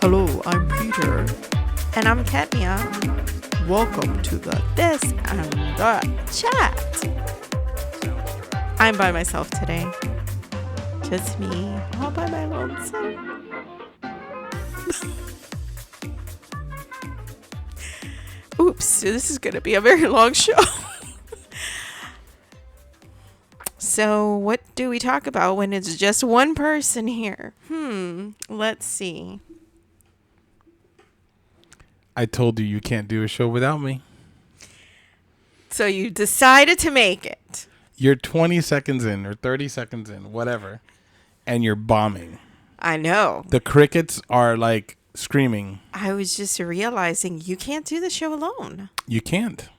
Hello, I'm Peter. And I'm Kenya. Welcome to the This and That Chat. I'm by myself today. Just me, all by my lonesome. Oops, this is going to be a very long show. So, what do we talk about when it's just one person here? Let's see. I told you can't do a show without me. So, you decided to make it. You're 20 seconds in or 30 seconds in, whatever, and you're bombing. I know. The crickets are like screaming. I was just realizing you can't do the show alone. You can't.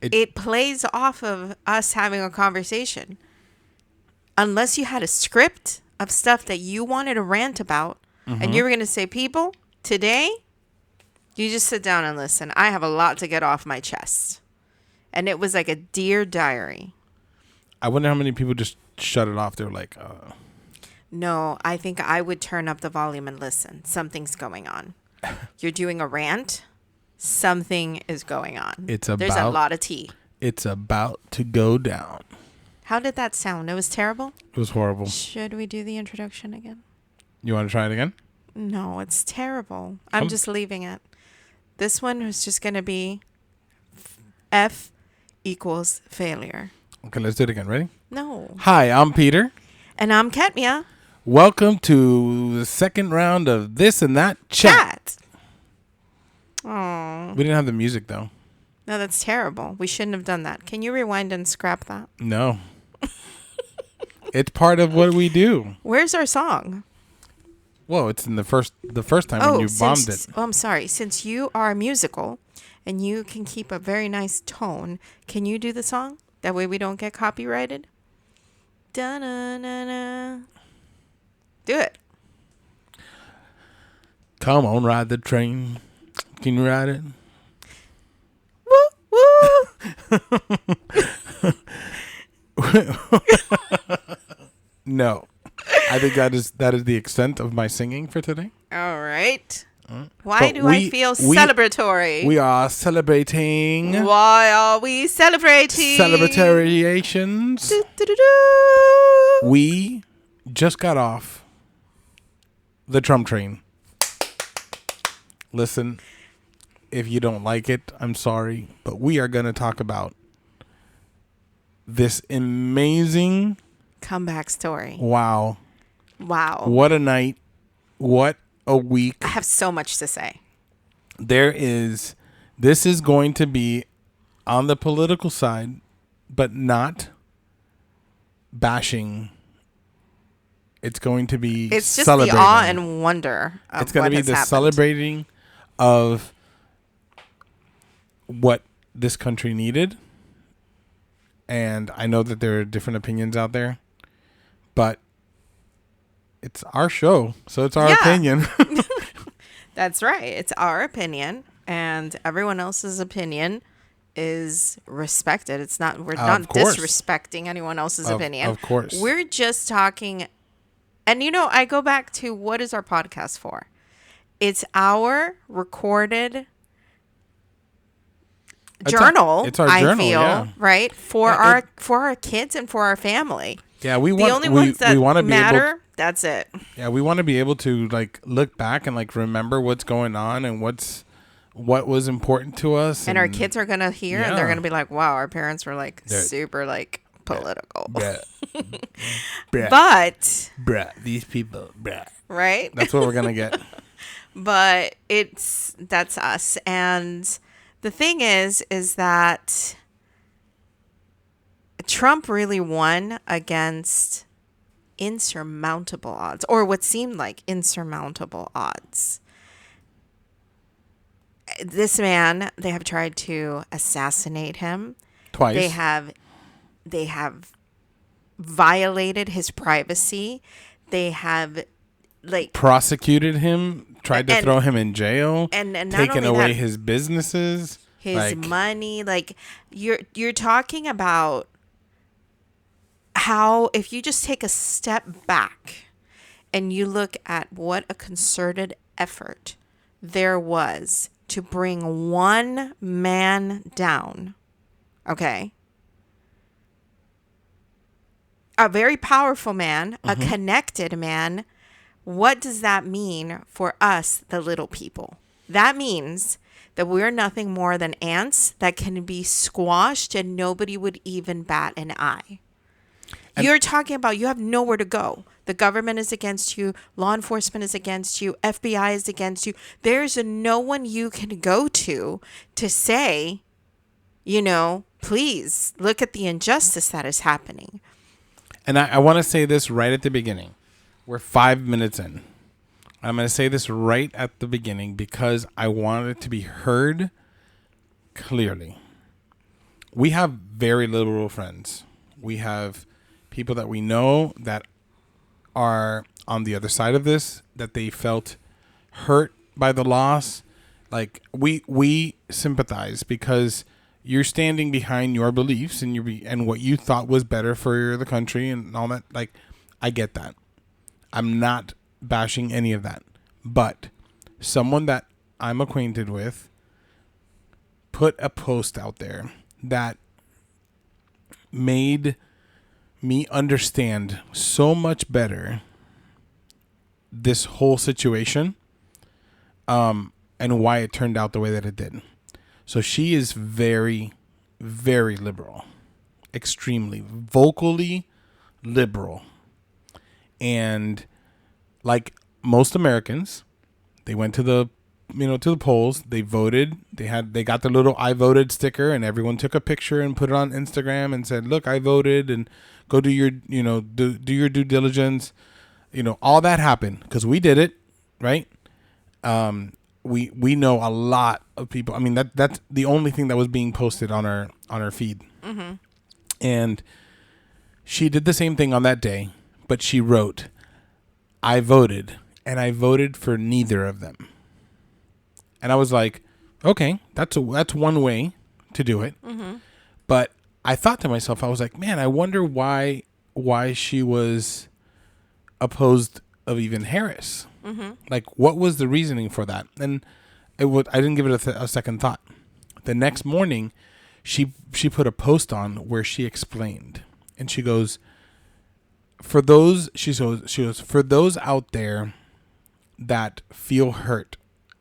It plays off of us having a conversation. Unless you had a script of stuff that you wanted to rant about, and you were going to say, people, today, you just sit down and listen. I have a lot to get off my chest. And it was like a Dear Diary. I wonder how many people just shut it off. They're like, No, I think I would turn up the volume and listen. Something's going on. You're doing a rant. Something is going on. There's a lot of tea. It's about to go down. How did that sound? It was terrible? It was horrible. Should we do the introduction again? You want to try it again? No, it's terrible. I'm just leaving it. This one was just going to be F equals failure. Okay, let's do it again. Ready? No. Hi, I'm Peter. And I'm Katmia. Welcome to the second round of This and That Chat. Oh. We didn't have the music, though. No, that's terrible. We shouldn't have done that. Can you rewind and scrap that? No. It's part of what we do. Where's our song? Well, it's in the first time when you bombed it. Oh, I'm sorry. Since you are musical and you can keep a very nice tone, can you do the song? That way we don't get copyrighted. Da-na-na-na. Do it. Come on, ride the train. Can you ride it? Woo, woo. No. I think that is the extent of my singing for today. All right. Why But do I feel celebratory? We are celebrating Why are we celebrating? celebrations. Do-do-do-do. We just got off the Trump train. Listen, if you don't like it, I'm sorry, but we are going to talk about this amazing Comeback story. Wow. Wow. What a night. What a week. I have so much to say. This is going to be on the political side, but not bashing. It's going to be It's just celebrating. the awe and wonder of It's going to be the happened. celebrating of what this country needed. And I know that there are different opinions out there, but it's our show, so it's our opinion. That's right. It's our opinion, and everyone else's opinion is respected. It's not, we're not disrespecting anyone else's opinion. Of course. We're just talking, and I go back to what is our podcast for? It's our recorded journal. It's our journal, I feel, yeah. right? For our kids and for our family. Yeah, we The want only ones that we want to matter, that's it. Yeah, we want to be able to like look back and like remember what's going on and what was important to us. And our kids are going to hear and they're Yeah. going to be like, wow, our parents were like super like political. Bruh. But, bruh, these people, bruh. right? That's what we're going to get. But that's us. And the thing is that Trump really won against insurmountable odds, or what seemed like insurmountable odds. This man, they have tried to assassinate him. Twice. They have violated his privacy. They have prosecuted him, tried to throw him in jail, and not taken only away that, his businesses, his money. Like you're talking about how if you just take a step back and you look at what a concerted effort there was to bring one man down, okay? A very powerful man, a connected man. What does that mean for us, the little people? That means that we're nothing more than ants that can be squashed and nobody would even bat an eye. You're talking about you have nowhere to go. The government is against you. Law enforcement is against you. FBI is against you. There's no one you can go to say, please look at the injustice that is happening. And I want to say this right at the beginning. We're 5 minutes in. I'm going to say this right at the beginning because I want it to be heard clearly. We have very liberal friends. We have people that we know that are on the other side of this, that they felt hurt by the loss. Like we sympathize because you're standing behind your beliefs and what you thought was better for the country and all that. Like, I get that. I'm not bashing any of that. But someone that I'm acquainted with put a post out there that made me understand so much better this whole situation and why it turned out the way that it did. So she is very, very liberal, extremely vocally liberal. And like most Americans, they went to the polls, they voted, they got the little I voted sticker, and everyone took a picture and put it on Instagram and said, look, I voted, and go do your, do your due diligence. All that happened because we did it, right? We know a lot of people. I mean, that's the only thing that was being posted on our feed. Mm-hmm. And she did the same thing on that day, but she wrote, I voted, and I voted for neither of them. And I was like, okay, that's one way to do it. Mm-hmm. But I thought to myself, I was like, man, I wonder why she was opposed of even Harris. Mm-hmm. Like, what was the reasoning for that? And I didn't give it a second thought. The next morning, she put a post on where she explained, and she goes, for those out there that feel hurt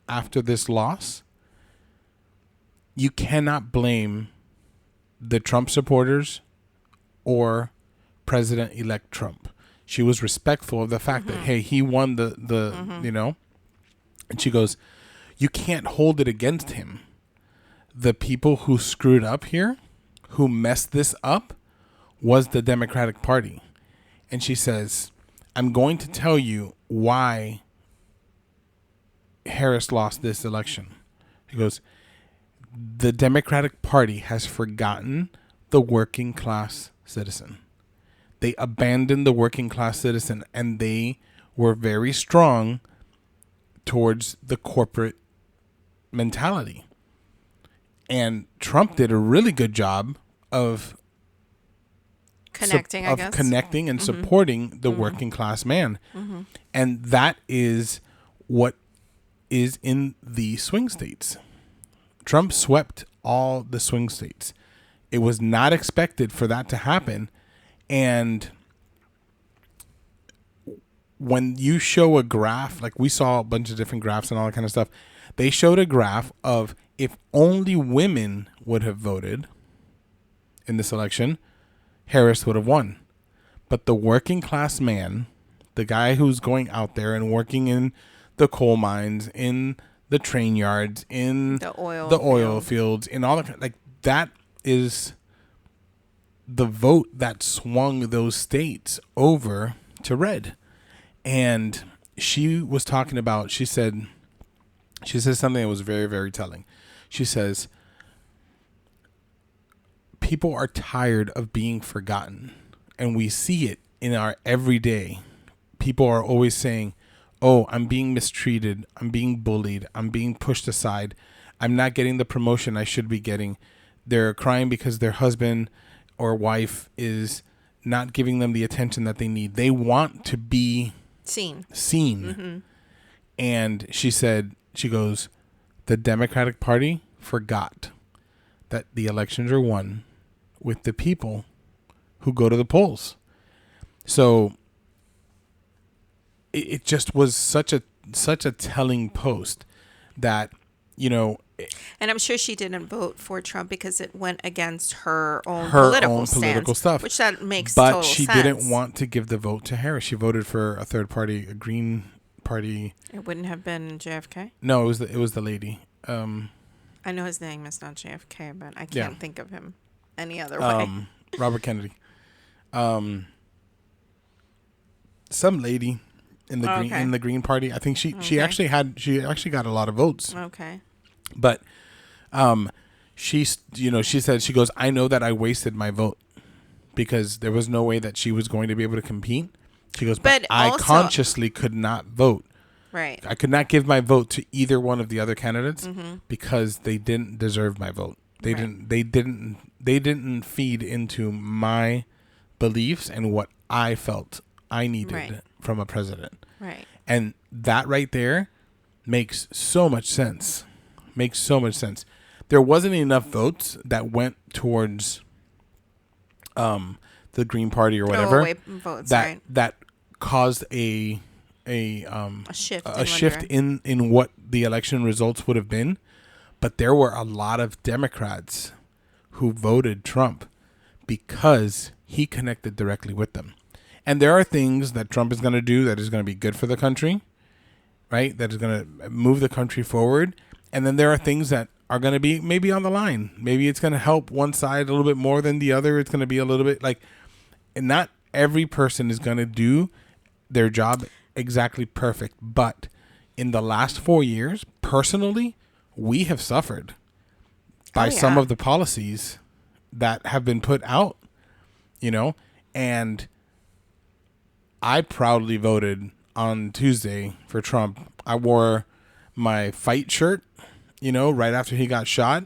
after this loss, you cannot blame the Trump supporters or President-elect Trump. She was respectful of the fact that, hey, he won the and she goes, you can't hold it against him. The people who screwed up here, who messed this up, was the Democratic Party. And she says, I'm going to tell you why Harris lost this election. He goes, the Democratic Party has forgotten the working class citizen. They abandoned the working class citizen, and they were very strong towards the corporate mentality. And Trump did a really good job of connecting and supporting the working class man. Mm-hmm. And that is what is in the swing states. Trump swept all the swing states. It was not expected for that to happen. And when you show a graph, like we saw a bunch of different graphs and all that kind of stuff, they showed a graph of if only women would have voted in this election, Harris would have won. But the working class man, the guy who's going out there and working in the coal mines, in the train yards, in the oil fields, in all that, like that is the vote that swung those states over to red. And she was talking about, she said something that was very, very telling. She says, people are tired of being forgotten, and we see it in our everyday. People are always saying, oh, I'm being mistreated, I'm being bullied, I'm being pushed aside, I'm not getting the promotion I should be getting. They're crying because their husband or wife is not giving them the attention that they need. They want to be seen. And she goes, the Democratic Party forgot that the elections are won with the people who go to the polls. So it just was such a telling post that, you know. And I'm sure she didn't vote for Trump because it went against her own political stuff, which that makes total sense. But she didn't want to give the vote to Harris. She voted for a third party, a Green Party. It wouldn't have been JFK? No, it was the lady. I know his name is not JFK, but I can't think of him any other way. Robert Kennedy. Some lady in the Green Party. I think she actually got a lot of votes. Okay. But she said, she goes, I know that I wasted my vote because there was no way that she was going to be able to compete. She goes, but I also consciously could not vote. Right. I could not give my vote to either one of the other candidates because they didn't deserve my vote. They didn't feed into my beliefs and what I felt I needed from a president. Right. And that right there makes so much sense. There wasn't enough votes that went towards the Green Party or whatever that caused a shift in what the election results would have been. But there were a lot of Democrats who voted Trump because he connected directly with them. And there are things that Trump is going to do that is going to be good for the country, right? That is going to move the country forward. And then there are things that are going to be maybe on the line. Maybe it's going to help one side a little bit more than the other. It's going to be a little bit like, and not every person is going to do their job exactly perfect. But in the last 4 years, personally, we have suffered by some of the policies that have been put out, you know, and I proudly voted on Tuesday for Trump. I wore my fight shirt, you know, right after he got shot.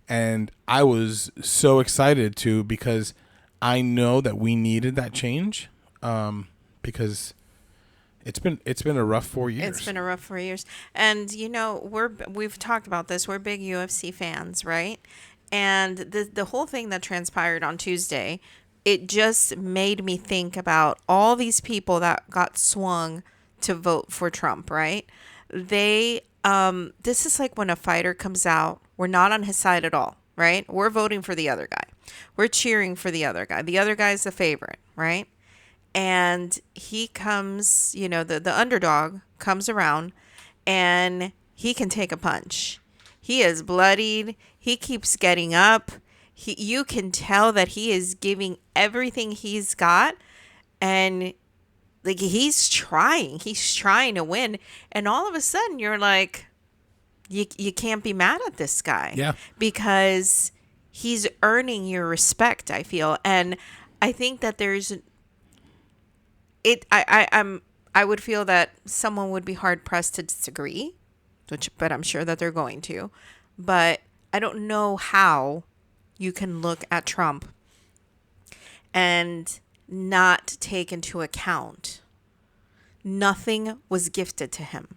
And I was so excited too, because I know that we needed that change, because it's been a rough 4 years. It's been a rough 4 years. And, you know, we've talked about this. We're big UFC fans, right? And the whole thing that transpired on Tuesday, it just made me think about all these people that got swung to vote for Trump, right? This is like when a fighter comes out, we're not on his side at all, right? We're voting for the other guy. We're cheering for the other guy. The other guy's the favorite, right? And he comes, you know, the underdog comes around and he can take a punch. He is bloodied. He keeps getting up. You can tell that he is giving everything he's got, and like he's trying to win. And all of a sudden you're like, you can't be mad at this guy. Yeah. Because he's earning your respect, I feel. And I think that I would feel that someone would be hard pressed to disagree, but I'm sure that they're going to. But I don't know how you can look at Trump and not take into account nothing was gifted to him.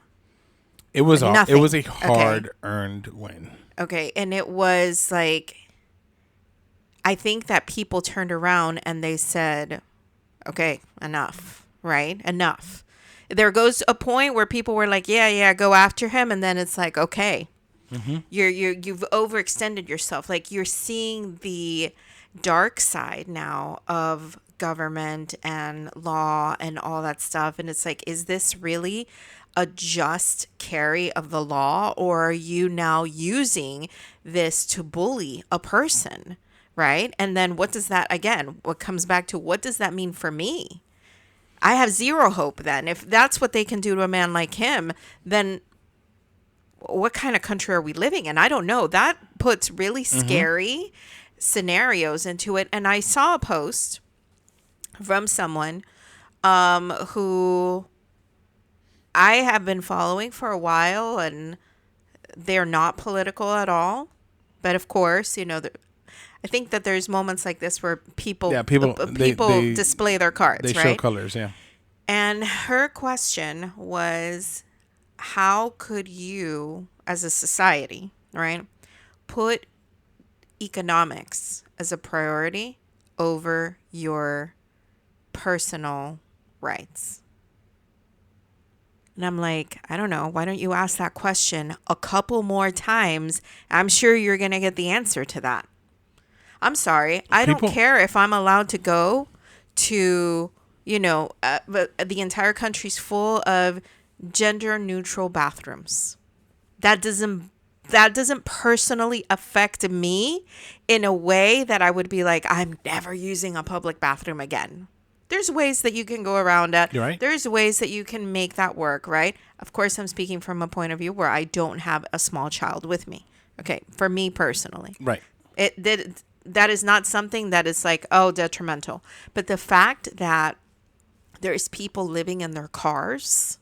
It was nothing. It was a hard earned win. Okay, and it was like, I think that people turned around and they said, okay, enough, right? Enough. There goes a point where people were like, yeah, go after him, and then it's like, okay. Mm-hmm. You've overextended yourself. Like, you're seeing the dark side now of government and law and all that stuff. And it's like, is this really a just carry of the law, or are you now using this to bully a person? Right? And then what does that, again, what comes back to, what does that mean for me? I have zero hope then. If that's what they can do to a man like him, then what kind of country are we living in? I don't know. That puts really scary scenarios into it. And I saw a post from someone who I have been following for a while, and they're not political at all. But of course, you know, I think that there's moments like this where people display their cards, They right? show colors, yeah. And her question was, how could you, as a society, right, put economics as a priority over your personal rights? And I'm like, I don't know. Why don't you ask that question a couple more times? I'm sure you're going to get the answer to that. I'm sorry. I don't care if I'm allowed to go to, but the entire country's full of gender neutral bathrooms. That doesn't personally affect me in a way that I would be like, I'm never using a public bathroom again. There's ways that you can go around it. You're right. There's ways that you can make that work, right? Of course, I'm speaking from a point of view where I don't have a small child with me. Okay, for me personally. Right. That is not something that is like, detrimental. But the fact that there's people living in their cars.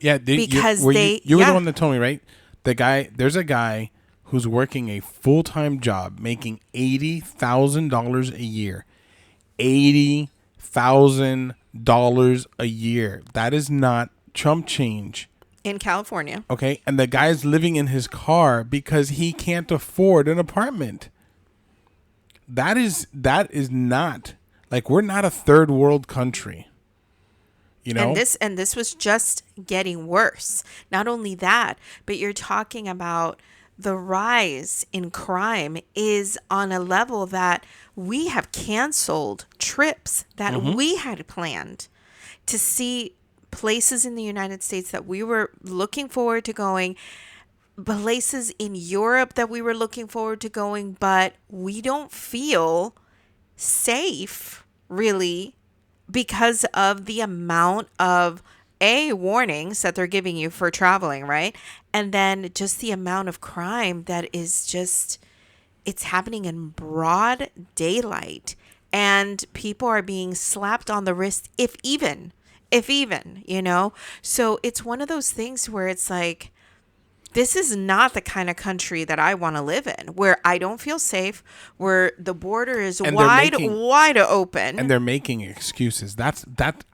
Yeah, because you were the one that told me, right? There's a guy who's working a full-time job making $80,000 a year. $80,000 a year. That is not chump change. In California. Okay. And the guy's living in his car because he can't afford an apartment. That is not, like, we're not a third world country. You know? And this was just getting worse. Not only that, but you're talking about the rise in crime is on a level that we have canceled trips that we had planned to see places in the United States that we were looking forward to going, places in Europe that we were looking forward to going, but we don't feel safe really because of the amount of warnings that they're giving you for traveling, right? And then just the amount of crime that is just, it's happening in broad daylight, and people are being slapped on the wrist, if even, So it's one of those things where it's like, this is not the kind of country that I want to live in, where I don't feel safe, where the border is wide open. And they're making excuses. I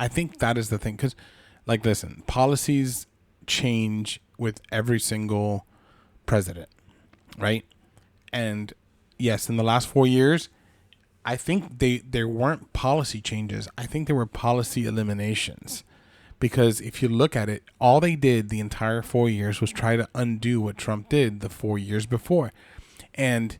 think that is the thing. Because, like, listen, policies change with every single president, right? And yes, in the last 4 years, I think there weren't policy changes. I think there were policy eliminations. Because if you look at it, all they did the entire 4 years was try to undo what Trump did the 4 years before. And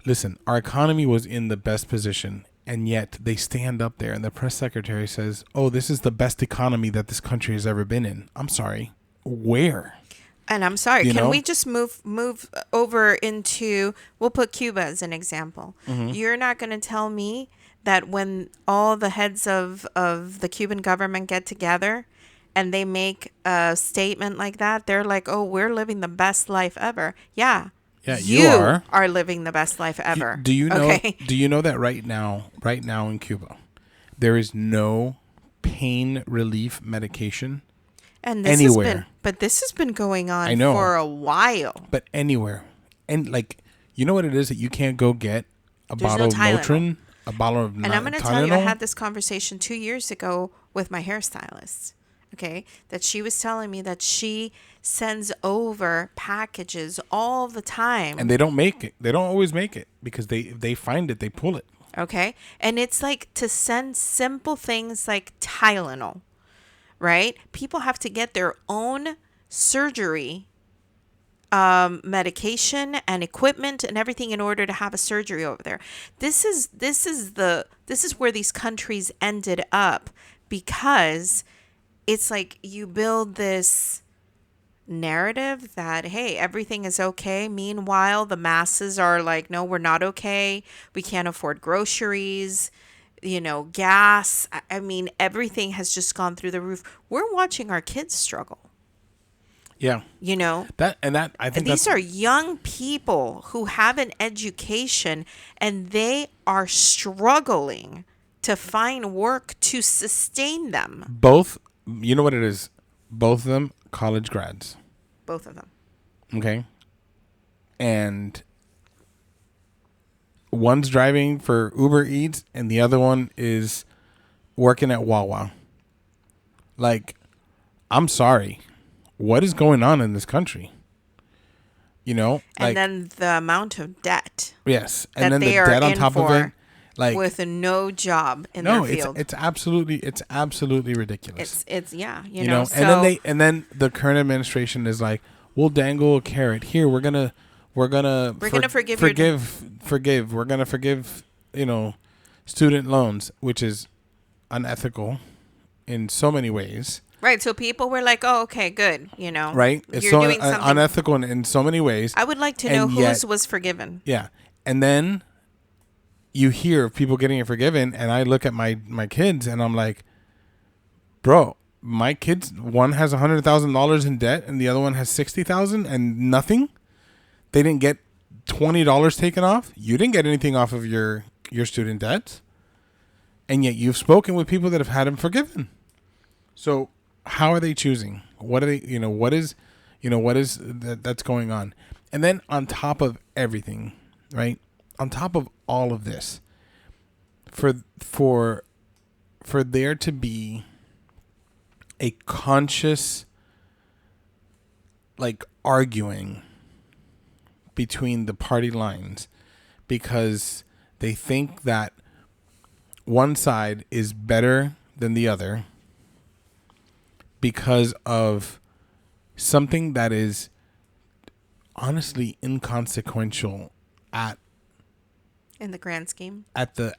listen, our economy was in the best position, and yet they stand up there and the press secretary says, oh, this is the best economy that this country has ever been in. I'm sorry. Where? And I'm sorry, can we just move over into, we'll put Cuba as an example. You're not going to tell me that when all the heads of the Cuban government get together and they make a statement like that, they're like, oh, we're living the best life ever. Yeah. Yeah, you are living the best life ever. Do you know? Okay. Do you know that right now in Cuba, there is no pain relief medication and this anywhere. This has been going on for a while. But anywhere, and like, you know what it is that you can't go get a bottle of Motrin. A bottle of And I'm going to tell you, I had this conversation 2 years ago with my hairstylist, okay, that she was telling me that she sends over packages all the time. And they don't make it. They don't always make it because they find it, they pull it. Okay. And it's like to send simple things like Tylenol, right? People have to get their own surgery medication and equipment and everything in order to have a surgery over there. This is where these countries ended up, because it's like you build this narrative that, hey, everything is okay. Meanwhile, the masses are like, no, we're not okay. We can't afford groceries, gas. I mean, everything has just gone through the roof. We're watching our kids struggle. Yeah. I think these are young people who have an education and they are struggling to find work to sustain them. Both, you know what it is? Both of them college grads. Both of them. Okay. And one's driving for Uber Eats and the other one is working at Wawa. Like, I'm sorry. What is going on in this country? You know? And then the amount of debt yes. that And then the they are debt on in top of it. for Like, with no job in no, their field. it's absolutely ridiculous. It's yeah, you You know. know, So and then the current administration is like, we'll dangle a carrot here. We're gonna gonna forgive your forgive. We're gonna forgive, you know, student loans, which is unethical in so many ways. right. So people were like, "Oh, okay, good." You know, Right? It's You're so doing something. unethical in so many ways. I would like to know and whose yet- was forgiven. Yeah. And then you hear of people getting it forgiven, and I look at my kids and I'm like, bro, my kids, one has $100,000 in debt and the other one has 60,000 and nothing. They didn't get $20 taken off. You didn't get anything off of your student debts. And yet you've spoken with people that have had them forgiven. So how are they choosing? What are they, what is that's going on? And then on top of everything, right? On top of all of this, for there to be a conscious, like, arguing between the party lines because they think that one side is better than the other because of something that is honestly inconsequential In the grand scheme. at that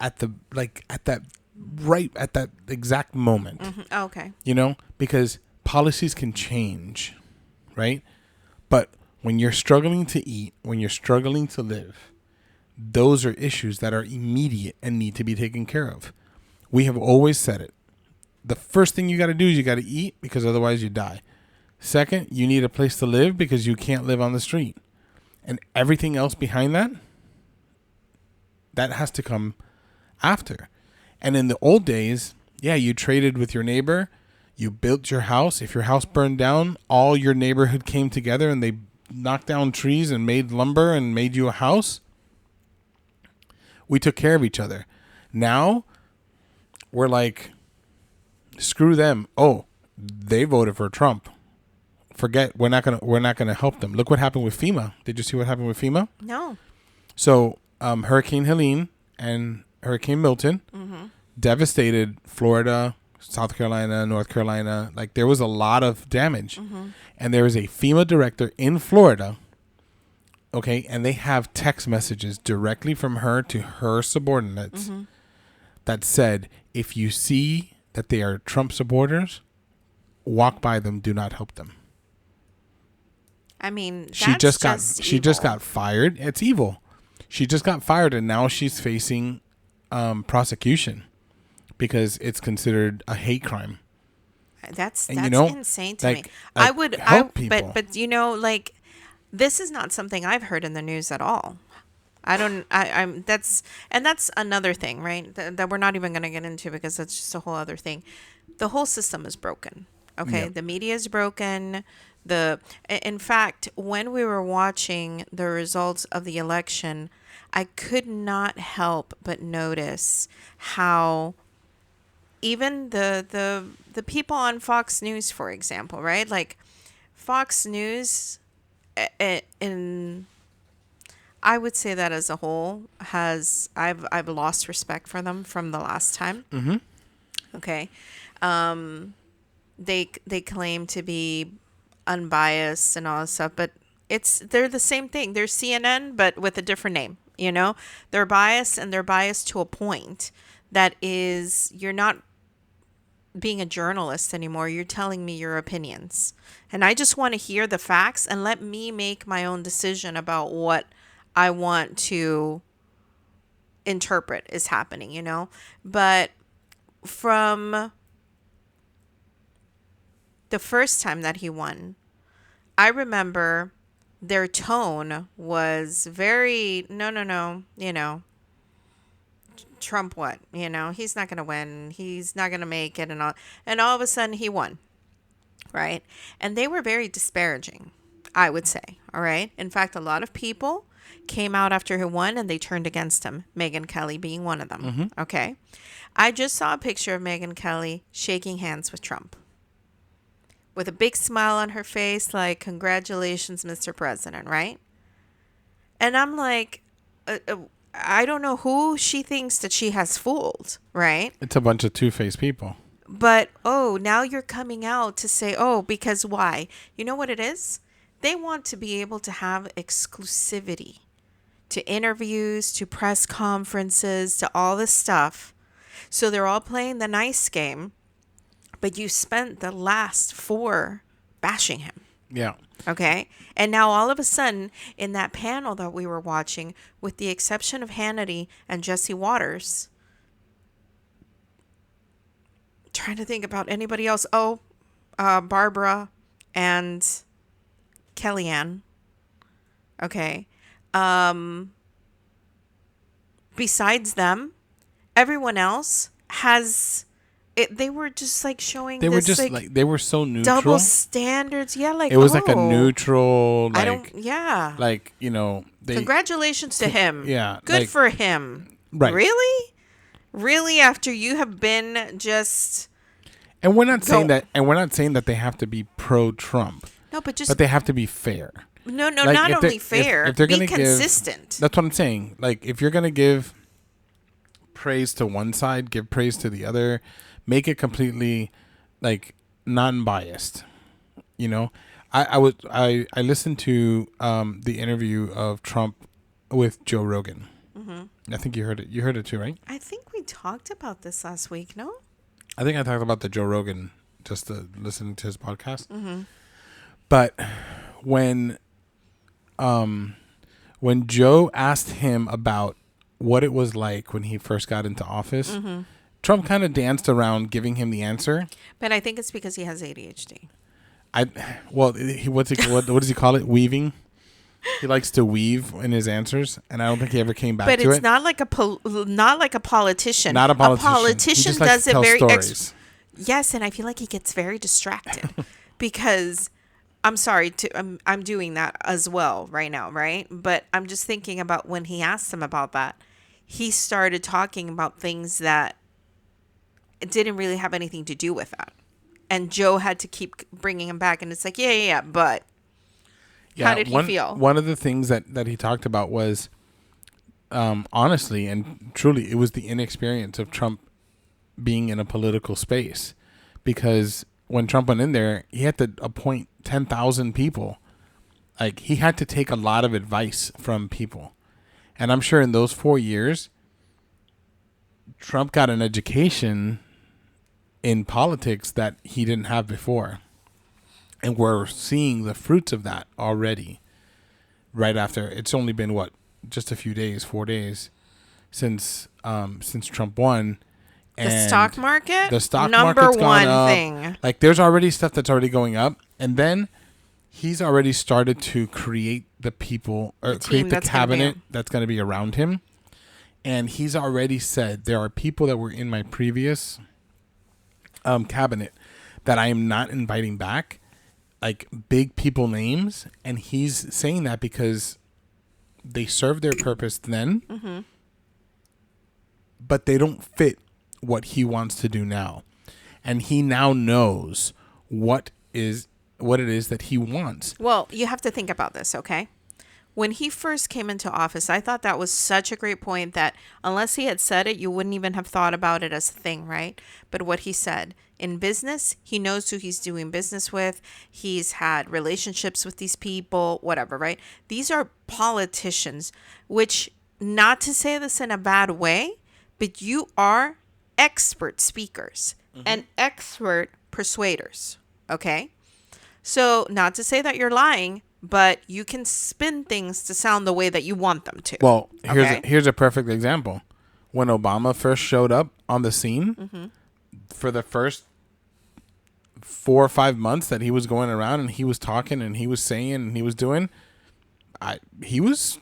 exact moment. Oh, okay. Because policies can change, right? But when you're struggling to eat, when you're struggling to live, those are issues that are immediate and need to be taken care of. We have always said it. The first thing you got to do is you got to eat, because otherwise you die. Second, you need a place to live because you can't live on the street. And everything else behind that has to come after. And in the old days, yeah, you traded with your neighbor. You built your house. If your house burned down, all your neighborhood came together and they knocked down trees and made lumber and made you a house. We took care of each other. Now, we're like, screw them. Oh, they voted for Trump. Forget, we're not gonna help them. Look what happened with FEMA. Did you see what happened with FEMA? No. So, Hurricane Helene and Hurricane Milton devastated Florida, South Carolina, North Carolina. Like, there was a lot of damage. And there is a FEMA director in Florida, okay, and they have text messages directly from her to her subordinates that said, if you see that they are Trump supporters, walk by them, do not help them. I mean, She just got fired. It's evil. She just got fired, and now she's facing prosecution because it's considered a hate crime. That's And, insane to me. I would help people. but like, this is not something I've heard in the news at all. That's another thing, right? That we're not even going to get into because that's just a whole other thing. The whole system is broken. Okay. Yep. The media is broken. In fact, when we were watching the results of the election, I could not help but notice how even the people on Fox News, for example, right? Like, Fox News, in I would say that as a whole I've lost respect for them from the last time. Mm-hmm. Okay, they claim to be unbiased and all this stuff, but they're the same thing. They're CNN, but with a different name. They're biased, and they're biased to a point that is, you're not being a journalist anymore. You're telling me your opinions, and I just want to hear the facts and let me make my own decision about what I want to interpret is happening, But from the first time that he won, I remember their tone was very, no, Trump what? He's not going to win. He's not going to make it. And all of a sudden he won, right? And they were very disparaging, I would say, all right? In fact, a lot of people came out after he won and they turned against him, Megyn Kelly being one of them, okay? I just saw a picture of Megyn Kelly shaking hands with Trump. with a big smile on her face, like, congratulations, Mr. President, right? And I'm like, I don't know who she thinks that she has fooled, right? It's a bunch of two-faced people. But, oh, now you're coming out to say, oh, because why? You know what it is? They want to be able to have exclusivity to interviews, to press conferences, to all this stuff. So they're all playing the nice game, but you spent the last 4 bashing him. Yeah. Okay. And now all of a sudden, in that panel that we were watching, with the exception of Hannity and Jesse Waters, trying to think about anybody else. Oh, Barbara and Kellyanne. Okay. Besides them, everyone else has... they were just like showing They this, were just like they were so neutral. double standards. Yeah, like it was like a neutral, like, I don't. Yeah. like, you know, they, Congratulations to him. yeah, Good like- for him. Right. Really? Really? After you have been just and we're not saying Go. that, and we're not saying that they have to be pro-Trump, no, but just but they have to be fair. no, like, not if they're- only fair. if they're be gonna give- consistent. That's what I'm saying. Like, if you're gonna give praise to one side, give praise to the other. Make it completely, like, non-biased. You know, I listened to the interview of Trump with Joe Rogan. I think you heard it. You heard it too, right? I think we talked about this last week. No. I think I talked about the Joe Rogan, just to listen to his podcast. But when Joe asked him about what it was like when he first got into office, Trump kind of danced around giving him the answer. But I think it's because he has ADHD. What does he call it? Weaving. He likes to weave in his answers, and I don't think he ever came back But to it's it. not like a politician. Not a politician. A He politician just likes does to it tell very stories. yes, and I feel like he gets very distracted because I'm sorry to I'm doing that as well right now, right? But I'm just thinking about when he asked him about that, he started talking about things that didn't really have anything to do with that. And Joe had to keep bringing him back, and it's like, yeah, but how did he feel? One of the things that he talked about was, honestly and truly, it was the inexperience of Trump being in a political space. Because when Trump went in there, he had to appoint 10,000 people. Like, he had to take a lot of advice from people. And I'm sure in those 4 years, Trump got an education in politics that he didn't have before. And we're seeing the fruits of that already. Right after, it's only been just a few days, 4 days since Trump won. The stock market? The stock Number market's gone one up. thing. Like, there's already stuff that's already going up, and then he's already started to create the people or create the that's gonna be cabinet him. that's going to be around him. And he's already said there are people that were in my previous cabinet that I am not inviting back, like big people names, and he's saying that because they served their purpose then, but they don't fit what he wants to do now, and he now knows what it is that he wants. Well, you have to think about this, okay? When he first came into office, I thought that was such a great point that unless he had said it, you wouldn't even have thought about it as a thing, right? But what he said, in business, he knows who he's doing business with. He's had relationships with these people, whatever, right? These are politicians, which, not to say this in a bad way, but you are expert speakers and expert persuaders, okay? So, not to say that you're lying, but you can spin things to sound the way that you want them to. Well, Okay. here's a perfect example. When Obama first showed up on the scene, for the first 4 or 5 months that he was going around and he was talking and he was saying and he was doing, I was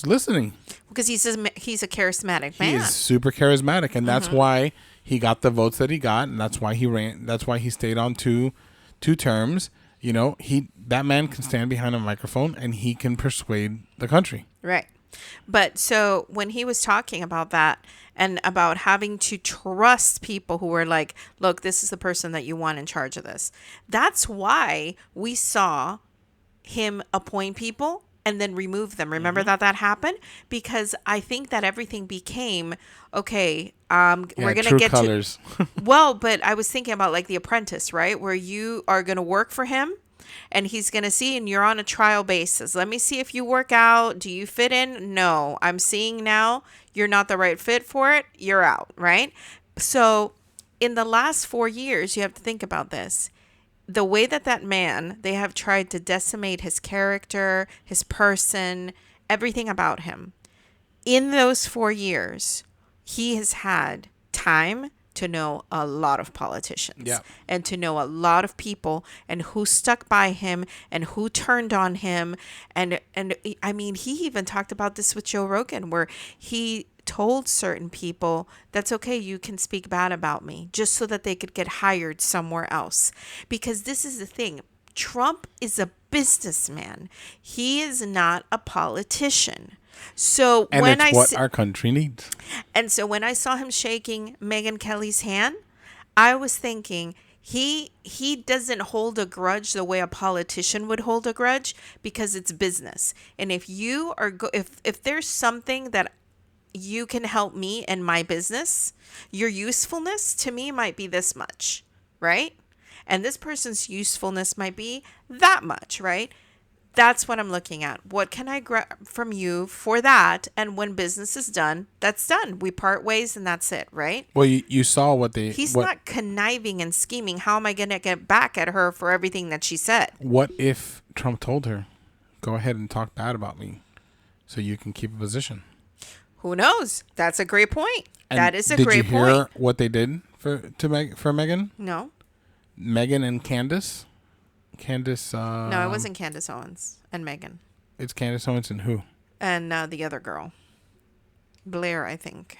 listening. Because he's a charismatic He man. is super charismatic, and that's why he got the votes that he got, and that's why he ran. That's why he stayed on two terms. You know, that man can stand behind a microphone and he can persuade the country. Right. But so when he was talking about that and about having to trust people who were like, look, this is the person that you want in charge of this. That's why we saw him appoint people and then remove them. Remember that happened? Because I think that everything became, okay, we're going to true get colors. to, well, but I was thinking about like The Apprentice, right? Where you are going to work for him and he's going to see, and you're on a trial basis. Let me see if you work out. Do you fit in? No, I'm seeing now you're not the right fit for it. You're out, right? So in the last 4 years, you have to think about this. The way that man, they have tried to decimate his character, his person, everything about him. In those 4 years, he has had time to know a lot of politicians and to know a lot of people and who stuck by him and who turned on him. And I mean, he even talked about this with Joe Rogan, where he told certain people, that's okay, you can speak bad about me, just so that they could get hired somewhere else. Because this is the thing. Trump is a businessman. He is not a politician. So And when it's what our country needs. And so when I saw him shaking Megyn Kelly's hand, I was thinking he doesn't hold a grudge the way a politician would hold a grudge, because it's business. And if you are if there's something that you can help me in my business, your usefulness to me might be this much, right? And this person's usefulness might be that much, right? That's what I'm looking at. What can I grab from you for that? And when business is done, that's done. We part ways and that's it, right? Well, you saw what He's not conniving and scheming. How am I going to get back at her for everything that she said? What if Trump told her, go ahead and talk bad about me so you can keep a position? Who knows? That's a great point. And that is a great Did you hear point. what they did for Megyn? No. Megyn and Candace? Candace. No, it wasn't Candace Owens and Megyn. It's Candace Owens and who? And the other girl. Blair, I think.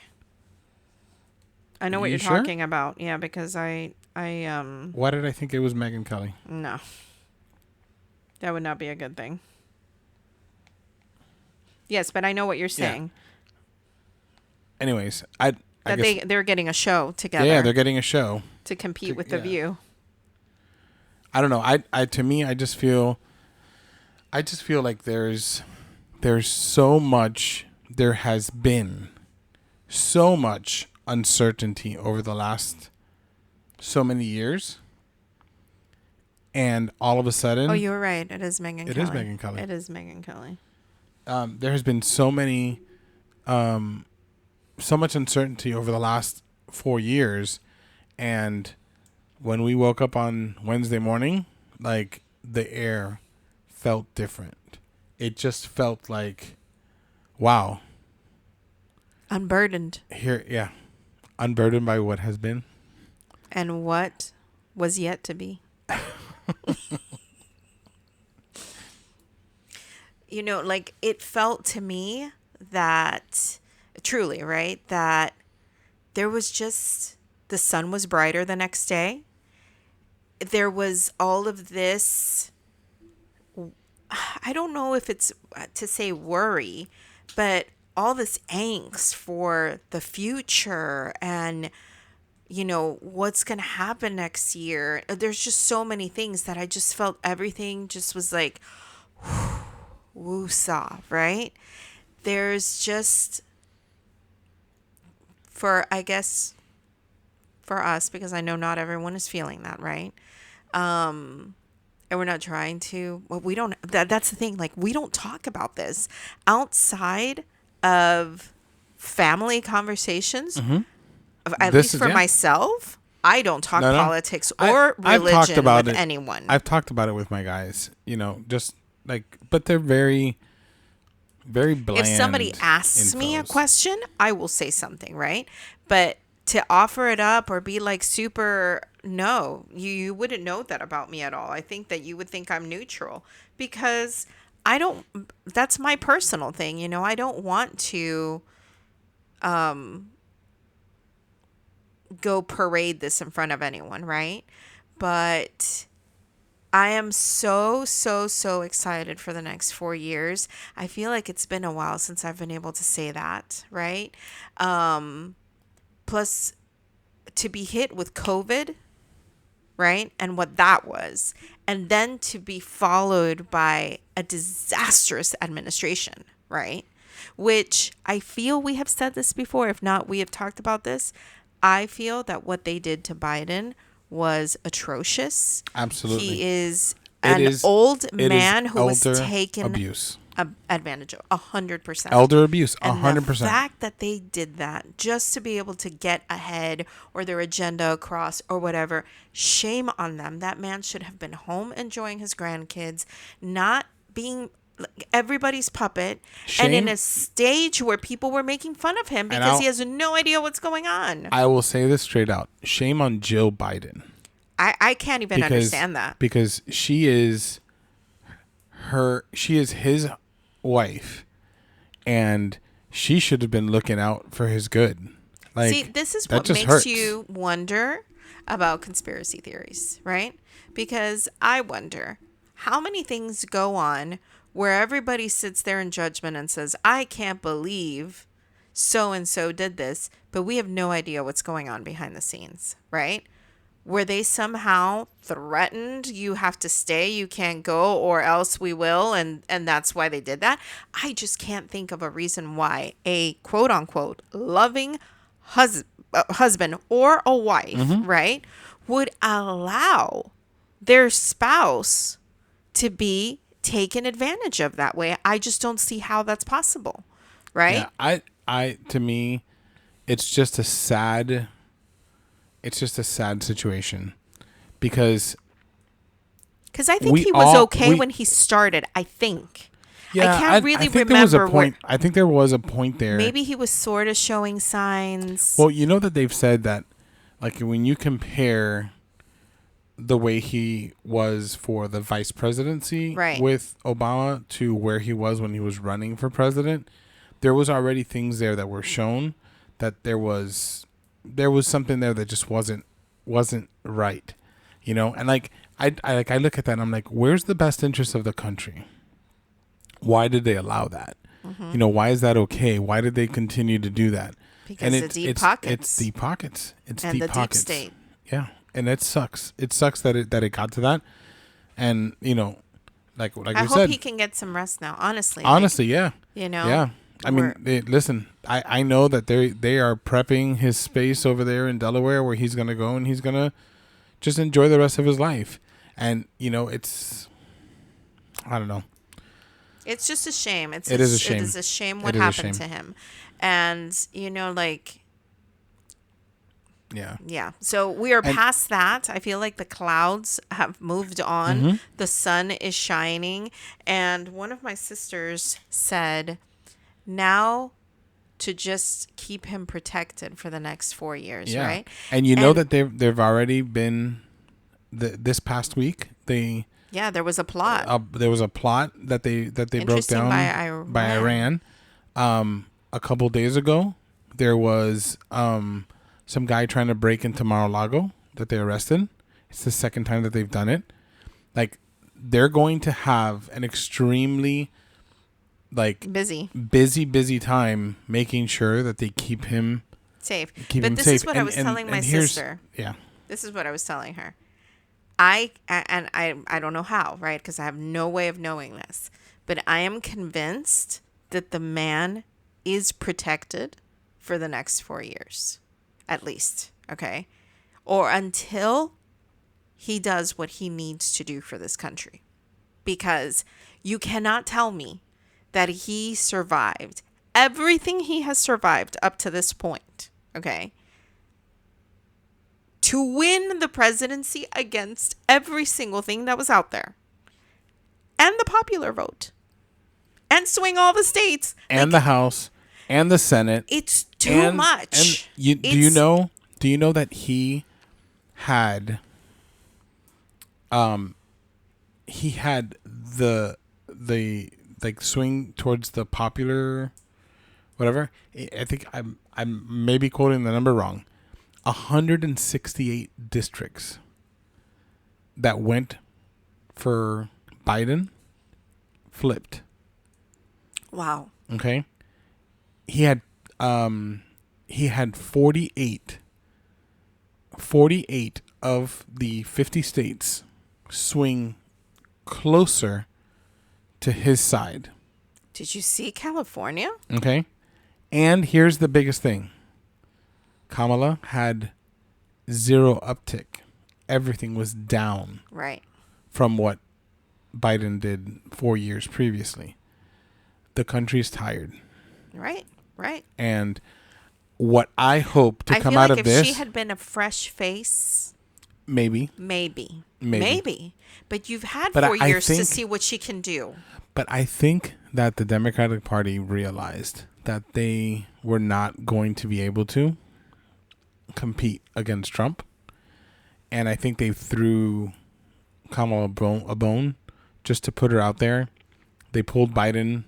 I know what you're sure? talking about. Yeah, because I Why did I think it was Megyn Kelly? no. That would not be a good thing. Yes, but I know what you're saying. Anyways, I That guess, they're getting a show together. yeah, they're getting a show. to compete with The View. I don't know. I to me, I just feel like there's so much. There has been so much uncertainty over the last so many years, and all of a sudden, Oh, you're right. It is Megyn Kelly. It is Megyn Kelly. It is Megyn Kelly. there has been so many, so much uncertainty over the last 4 years, and when we woke up on Wednesday morning, like the air felt different. It just felt like, wow, Unburdened. unburdened by what has been. And what was yet to be. You know, like it felt to me that truly, right, that there was just, the sun was brighter the next day. There was all of this, I don't know if it's to say worry, but all this angst for the future and, you know, what's going to happen next year. There's just so many things that I just felt everything just was like, woo-saw, right? There's just, I guess, for us, because I know not everyone is feeling that, right? And we're not trying to, well, we don't, that's the thing, like, we don't talk about this outside of family conversations. Mm-hmm. At least for myself, I don't talk politics or religion with anyone. I've talked about it with my guys, you know, just like, but they're very, very bland. If somebody asks me a question, I will say something, right? But to offer it up or be like super, no, you wouldn't know that about me at all. I think that you would think I'm neutral because I don't, that's my personal thing, you know, I don't want to go parade this in front of anyone, right? But I am so, so, so excited for the next 4 years. I feel like it's been a while since I've been able to say that, right? Plus, to be hit with COVID, right? And what that was. And then to be followed by a disastrous administration, right? Which I feel we have said this before. If not, we have talked about this. I feel that what they did to Biden was atrocious. Absolutely. He is It an is- old it is man who was elder taken abuse. advantage of 100%. Elder abuse, And 100%. the fact that they did that just to be able to get ahead or their agenda across or whatever, shame on them. That man should have been home enjoying his grandkids, not being everybody's puppet, and in Shame. a stage where people were making fun of him because I'll- he has no idea what's going on. I will say this straight out. Shame on Jill Biden. I can't even understand that. Because she is his wife, and she should have been looking out for his good. Like, See, this is that what just makes hurts. you wonder about conspiracy theories, right? Because I wonder how many things go on where everybody sits there in judgment and says, I can't believe so and so did this, but we have no idea what's going on behind the scenes, right? Where they somehow threatened, you have to stay, you can't go, or else we will, and that's why they did that. I just can't think of a reason why a quote unquote loving husband or a wife, right, would allow their spouse to be taken advantage of that way. I just don't see how that's possible, right? Yeah, to me, it's just a sad situation, because Because I think we he was all- okay we- when he started. I think. yeah, I can't really think there was a remember point. I think there was a point there. Maybe he was sort of showing signs. Well, you know that they've said that, like, when you compare the way he was for the vice presidency Right. with Obama to where he was when he was running for president, there was already things there that were shown that there was something there that just wasn't right, you know. And like I look at that and I'm like, where's the best interest of the country? Why did they allow that? You know, why is that okay? Why did they continue to do that? Because the deep pockets. It's deep pockets. It's And deep the deep pockets. state. Yeah, and it sucks. It sucks that it got to that, and you know, like I we hope said. he can get some rest now. Honestly. Honestly, yeah, you know. yeah. I mean, we're- listen. I know that they are prepping his space over there in Delaware where he's gonna go and he's gonna just enjoy the rest of his life. And you know, I don't know. It's just a shame. It is a shame. It is a shame what It is a happened shame. to him, and you know, like. Yeah. Yeah. So we are And- past that. I feel like the clouds have moved on. Mm-hmm. The sun is shining. And one of my sisters said, now to just keep him protected for the next 4 years, Yeah. right? And you know And- that they've already been this past week. Yeah, there was a plot. There was a plot that they broke Interesting, down by Iran. A couple days ago, there was some guy trying to break into Mar-a-Lago that they arrested. It's the second time that they've done it. Like, they're going to have an extremely busy time making sure that they keep him Safe. keep But him this safe. is what I was telling my here's- sister. Yeah. This is what I was telling her. I don't know how, right? Because I have no way of knowing this. But I am convinced that the man is protected for the next 4 years, at least. Okay. Or until he does what he needs to do for this country. Because you cannot tell me that he survived everything he has survived up to this point. Okay. To win the presidency against every single thing that was out there. And the popular vote. And swing all the states. And the House and the Senate. It's too much. And do you know that he had the like swing towards the popular whatever. I think I'm maybe quoting the number wrong. 168 districts that went for Biden flipped. Wow. Okay. He had 48 of the 50 states swing closer to his side. Did you see California? Okay. And here's the biggest thing. Kamala had 0 uptick. Everything was down Right. from what Biden did 4 years previously. The country's tired. Right. Right. And what I hope to I come feel out like of if this, she had been a fresh face, maybe. maybe. Maybe. But you've had But 4 I years to think- see what she can do. But I think that the Democratic Party realized that they were not going to be able to compete against Trump. And I think they threw Kamala a bone just to put her out there. They pulled Biden.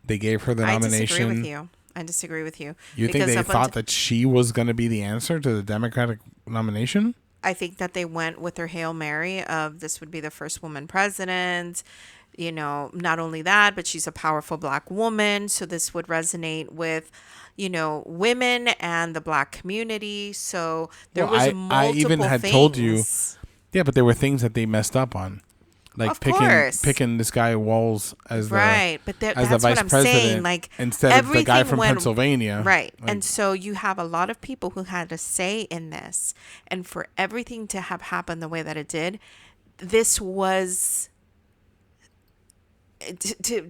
They gave her the nomination. I disagree with you. You think they thought that she was going to be the answer to the Democratic nomination? I think that they went with their Hail Mary of this would be the first woman president. You know, not only that, but she's a powerful black woman. So this would resonate with, you know, women and the black community. So there was multiple I even had things. told you. Yeah, but there were things that they messed up on. Like Of course. picking this guy Walls as the Right, but as that's the vice what I'm president saying. Like instead of the guy everything from went- Pennsylvania. Right. Like, And so you have a lot of people who had a say in this. And for everything to have happened the way that it did, this was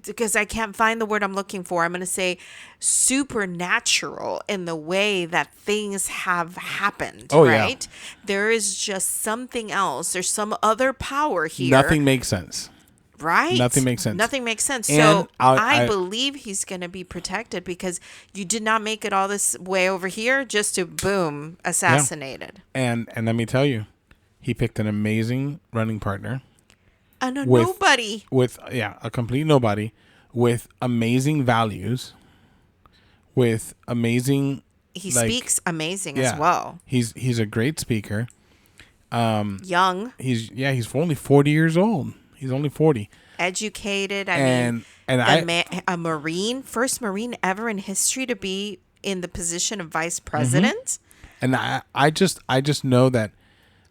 because I can't find the word I'm looking for. I'm going to say supernatural in the way that things have happened. Oh, yeah. right? There is just something else. There's some other power here. nothing makes sense. Right. Nothing makes sense. Nothing makes sense. And So I I- believe he's going to be protected because you did not make it all this way over here just to boom, assassinated. And let me tell you, he picked an amazing running partner And a With- nobody. with a complete nobody with amazing values, with amazing He like, speaks amazing as well. He's a great speaker. Young, He's only 40 years old. He's only 40. educated. And a Marine, first Marine ever in history to be in the position of vice president. And I just know that,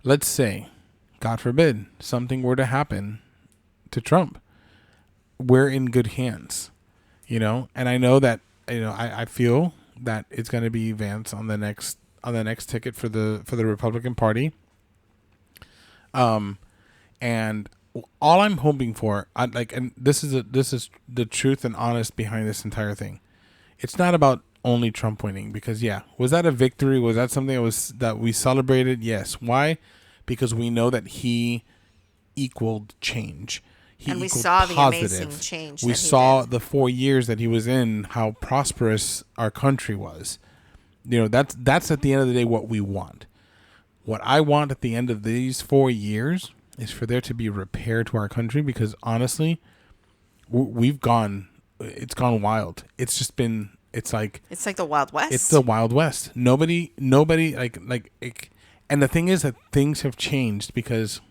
let's say, God forbid, something were to happen to Trump, we're in good hands, you know. And I know that, you know, I feel that it's going to be Vance on the next ticket for the Republican Party. And all I'm hoping for, and this is the truth and honest behind this entire thing. It's not about only Trump winning, because was that a victory? Was that something that we celebrated? Yes. Why? Because we know that he equaled change. And we equaled saw the positive. amazing change We that he saw did. the 4 years that he was in, how prosperous our country was. You know, that's at the end of the day what we want. What I want at the end of these 4 years is for there to be repair to our country, because honestly, it's gone wild. It's just been, it's like the Wild West. it's the Wild West. Nobody and the thing is that things have changed, because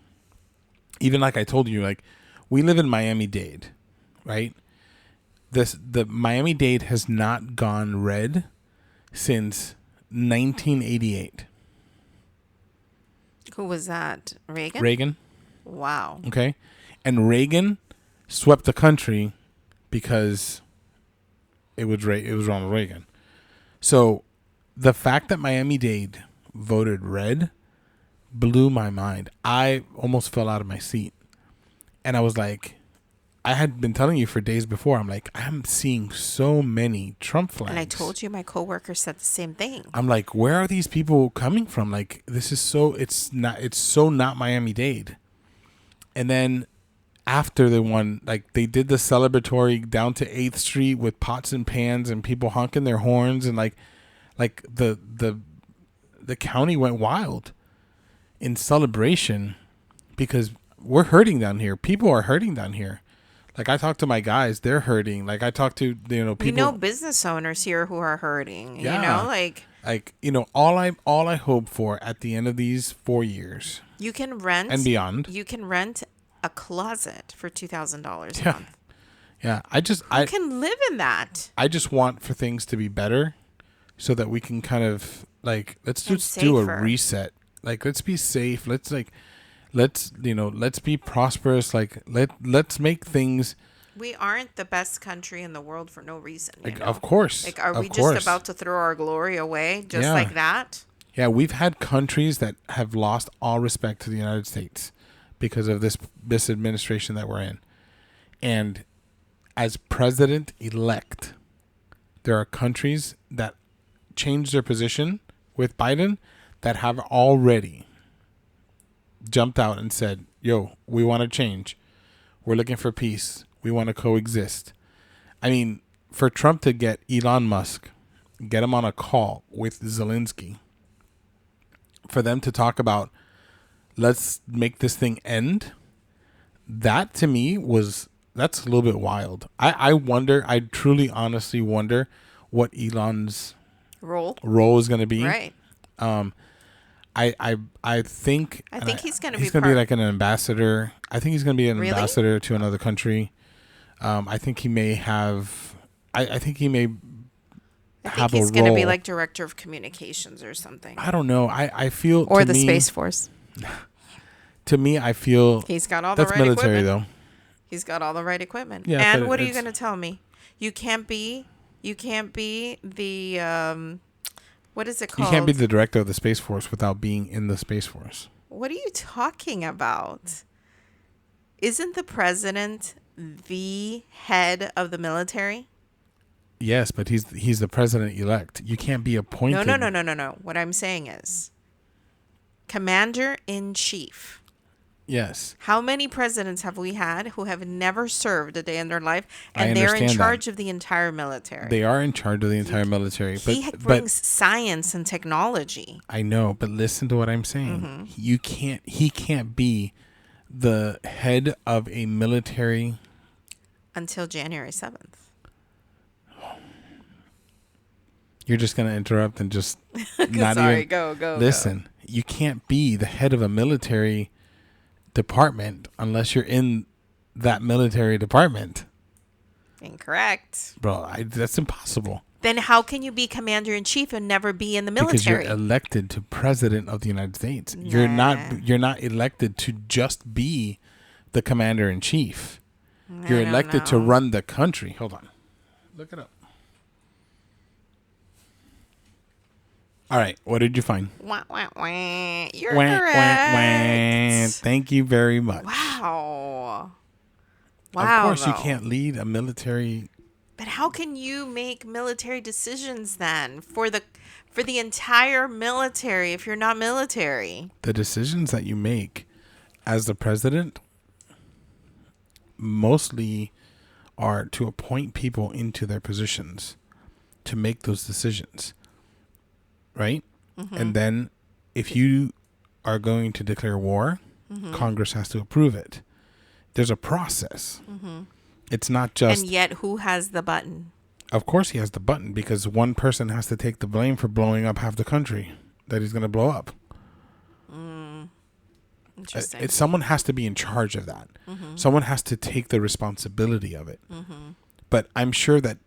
even like I told you, like, we live in Miami-Dade, right? The Miami-Dade has not gone red since 1988. Who was that? Reagan? Reagan, Wow. okay? And Reagan swept the country because it was Ronald Reagan. So the fact that Miami-Dade voted red blew my mind. I almost fell out of my seat. And I was like, I had been telling you for days before, I'm like, I'm seeing so many Trump flags. And I told you my coworker said the same thing. I'm like, where are these people coming from? Like, this is it's so not Miami-Dade. And then after the one, like, they did the celebratory down to 8th Street with pots and pans and people honking their horns, and like the county went wild in celebration, because we're hurting down here. People are hurting down here. Like, I talk to my guys, they're hurting. Like, I talk to, you know, people. We know business owners here who are hurting. Yeah. You know, like you know, all I hope for at the end of these 4 years you can rent and beyond. You can rent a closet for $2,000 a Yeah. month. Yeah. I can live in that. I just want for things to be better so that we can kind of like, let's And just do a safer. reset. Like, let's be safe. Let's be prosperous. Like, let's make things. We aren't the best country in the world for no reason. You know? Of course. Like, are of we course. just about to throw our glory away just Yeah. like that? Yeah, we've had countries that have lost all respect to the United States because of this administration that we're in. And as president-elect, there are countries that changed their position with Biden that have already jumped out and said, yo, we want to change. We're looking for peace. We want to coexist. I mean, for Trump to get Elon Musk, get him on a call with Zelensky, for them to talk about, let's make this thing end, that to me that's a little bit wild. I truly honestly wonder what Elon's role is going to be. Right. I think he's going to he's be going to be like an ambassador. I think he's going to be an Really? ambassador to another country. I think he may have. I think he may I think have he's a going to be role. like director of communications or something. I don't know. I feel Or to the me, Space Force. To me, I feel He's got all the that's right military equipment. though. He's got all the right equipment. Yeah, and but what are you it's- going to tell me? You can't be the what is it You called? can't be the director of the Space Force without being in the Space Force. What are you talking about? Isn't the president the head of the military? Yes, but he's the president elect. You can't be appointed. No. What I'm saying is commander in chief. Yes. How many presidents have we had who have never served a day in their life, I and they're in understand that. charge of the entire military? They are in charge of the entire military. He But brings science and technology. I know, but listen to what I'm saying. Mm-hmm. He can't be the head of a military. Until January 7th. You're just going to interrupt and just not Sorry, even go. listen. You can't be the head of a military department unless you're in that military department. Incorrect. Bro, that's impossible. Then how can you be commander in chief and never be in the Because you're military? elected to president of the United States. Nah. You're not elected to just be the commander in chief. You're I don't elected to know. run the country. Hold on. Look it up. All right, what did you find? Wah, wah, wah. You're Wah, wah, correct. wah. Thank you very much. Wow. Of course, you though. can't lead a military. But how can you make military decisions then for the entire military if you're not military? The decisions that you make as the president mostly are to appoint people into their positions to make those decisions. Right? Mm-hmm. And then if you are going to declare war, Mm-hmm. Congress has to approve it. There's a process. It's not just, And yet, who has the button? of course he has the button because one person has to take the blame for blowing up half the country that he's going to blow up. Interesting. Someone has to be in charge of that. Someone has to take the responsibility of it. But I'm sure that,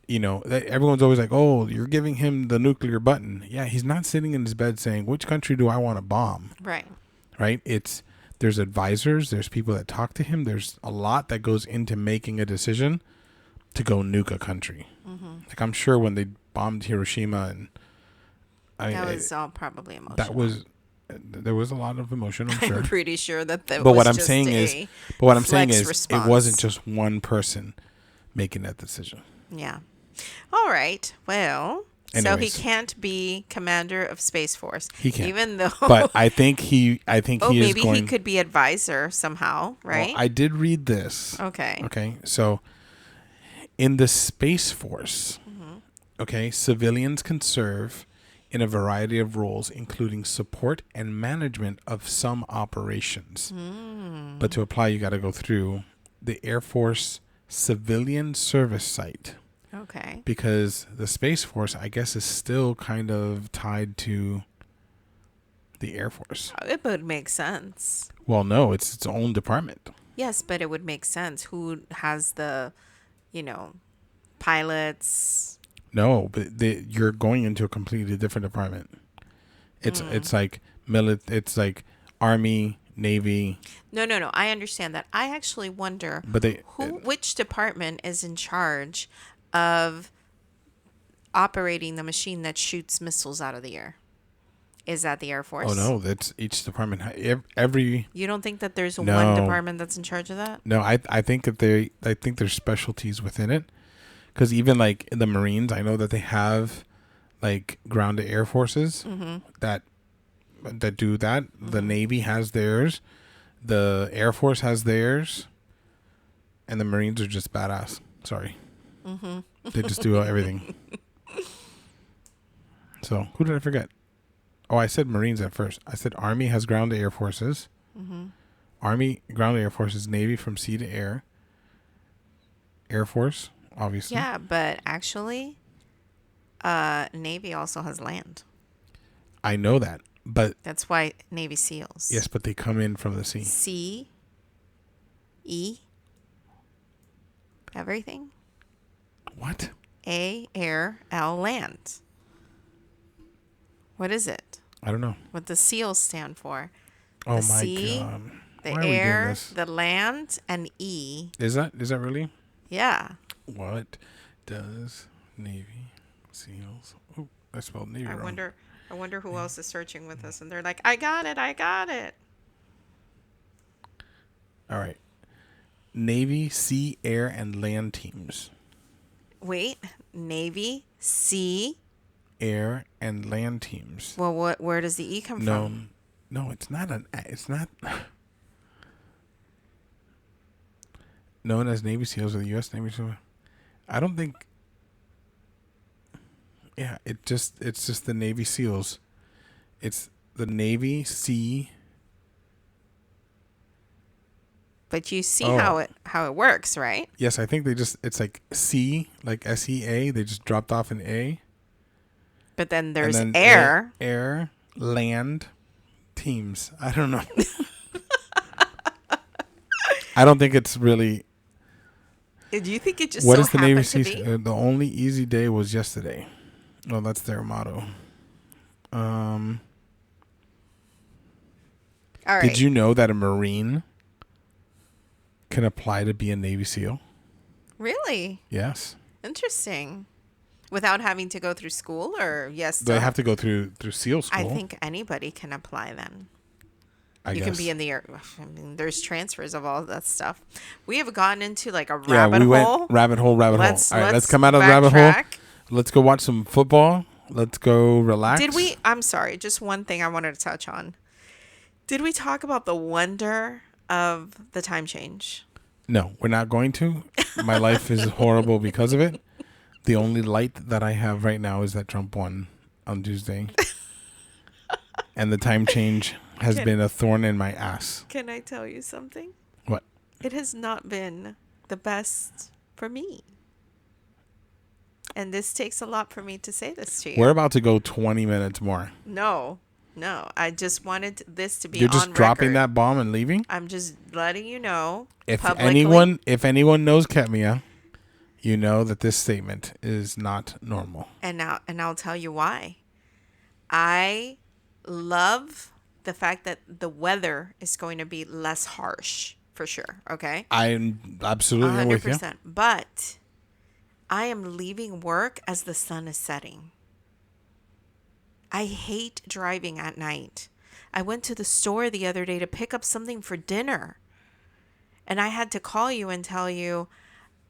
that everyone's always like, oh, you're giving him the nuclear button. Yeah, he's not sitting in his bed saying, which country do I want to bomb? Right. Right? There's advisors. There's people that talk to him. There's a lot that goes into making a decision to go nuke a country. Like, I'm sure when they bombed Hiroshima and That was all probably emotional. there was a lot of emotion, I'm sure. I'm pretty sure that But was what I'm just saying a is, it response. wasn't just one person making that decision. Yeah. All right. Well, so he Anyways. can't be commander of Space Force. He can't. Even though. But I think he is maybe going. he could be advisor somehow, right? Well, I did read this. Okay. Okay, so in the Space Force, okay, civilians can serve in a variety of roles, including support and management of some operations. But to apply, you got to go through the Air Force Civilian Service Site. Okay. Because the Space Force, I guess, is still kind of tied to the Air Force. It would make sense. Well, no, it's its own department. Yes, but it would make sense. Who has the, you know, pilots? No, but you're going into a completely different department. It's like it's like Army, Navy. No. I understand that. I actually wonder But which department is in charge of operating the machine that shoots missiles out of the air. Is that the Air Force? Oh no, that's each department. Every You don't think that there's one No. department that's in charge of that? no, I think that I think there's specialties within it. Because even like in the Marines, I know that they have like grounded air forces that do that. The Navy has theirs, the Air Force has theirs, and the Marines are just badass. Sorry, they just do everything. So who did I forget? Oh, I said Marines at first. I said Army has grounded air forces. Army grounded air forces, Navy from sea to air, Air Force. Obviously. Yeah, but actually, Navy also has land. I know that, but That's why Navy SEALs. yes, but they come in from the sea. C, E, everything. What? A, air, L, land. What is it? I don't know. What the SEALs stand for? Oh The my sea, god! The Why are we doing air, this? the land, and E. Is that really? Yeah. What does Navy SEALs? Oh, I spelled Navy I wrong. wonder who else is searching with us, and they're like, I got it. All right. Navy, sea, air, and land teams. Wait, Navy, Sea. Air and land teams. Well, where does the E come from? No, it's not It's not. Known as Navy SEALs or the U.S. Navy SEALs. I don't think. Yeah, it's just the Navy SEALs. It's the Navy Sea. But you see Oh. how it works, right? Yes, I think it's like C, like SEA. They just dropped off an A. But then there's And then air. air, land teams. I don't know. I don't think it's really. Do you think it just What so is the Navy happened to SEALs? be? The only easy day was yesterday. Well, that's their motto. All right. Did you know that a Marine can apply to be a Navy SEAL? Really? Yes. Interesting. Without having to go through school, or yes? They have to go through SEAL school. I think anybody can apply then. I You guess. can be in the air. I mean, there's transfers of all that stuff. We have gotten into like a Yeah, rabbit we hole. went rabbit hole. All right, let's come out of the rabbit hole. backtrack. Let's go watch some football. Let's go relax. Did we? I'm sorry. Just one thing I wanted to touch on. Did we talk about the wonder of the time change? No, we're not going to. My life is horrible because of it. The only light that I have right now is that Trump won on Tuesday. And the time change has been a thorn in my ass. Can I tell you something? What? It has not been the best for me. And this takes a lot for me to say this to you. We're about to go 20 minutes more. No. I just wanted this to be You're just on dropping record. that bomb and leaving? I'm just letting you know. If publicly. anyone knows Ketmia, you know that this statement is not normal. And I'll tell you why. I love the fact that the weather is going to be less harsh, for sure. Okay. I'm absolutely with you. 100%. But I am leaving work as the sun is setting. I hate driving at night. I went to the store the other day to pick up something for dinner. And I had to call you and tell you,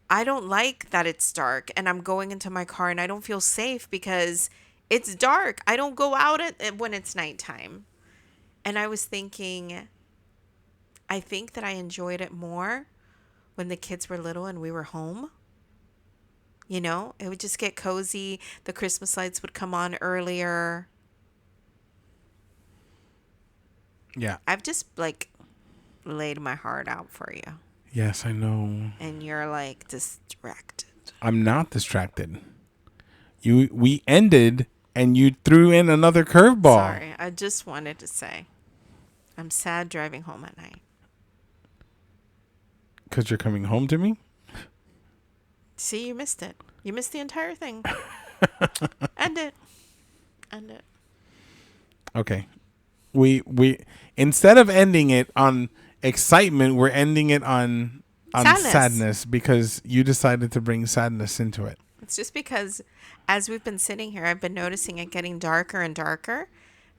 I don't like that it's dark and I'm going into my car and I don't feel safe because it's dark. I don't go out when it's nighttime. And I was thinking, I think that I enjoyed it more when the kids were little and we were home. You know, it would just get cozy. The Christmas lights would come on earlier. Yeah. I've just like laid my heart out for you. Yes, I know. And you're like distracted. I'm not distracted. We ended and you threw in another curveball. Sorry, I just wanted to say, I'm sad driving home at night. Because you're coming home to me? See, you missed it. You missed the entire thing. End it. End it. Okay. We instead of ending it on excitement, we're ending it on sadness because you decided to bring sadness into it. It's just because as we've been sitting here, I've been noticing it getting darker and darker.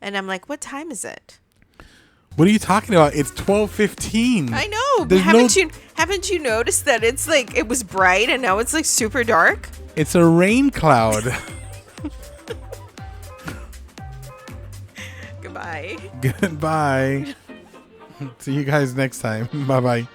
And I'm like, what time is it? What are you talking about? It's 12:15. I know. There's Haven't you noticed that it's like it was bright and now it's like super dark? It's a rain cloud. Goodbye. Goodbye. See you guys next time. Bye-bye.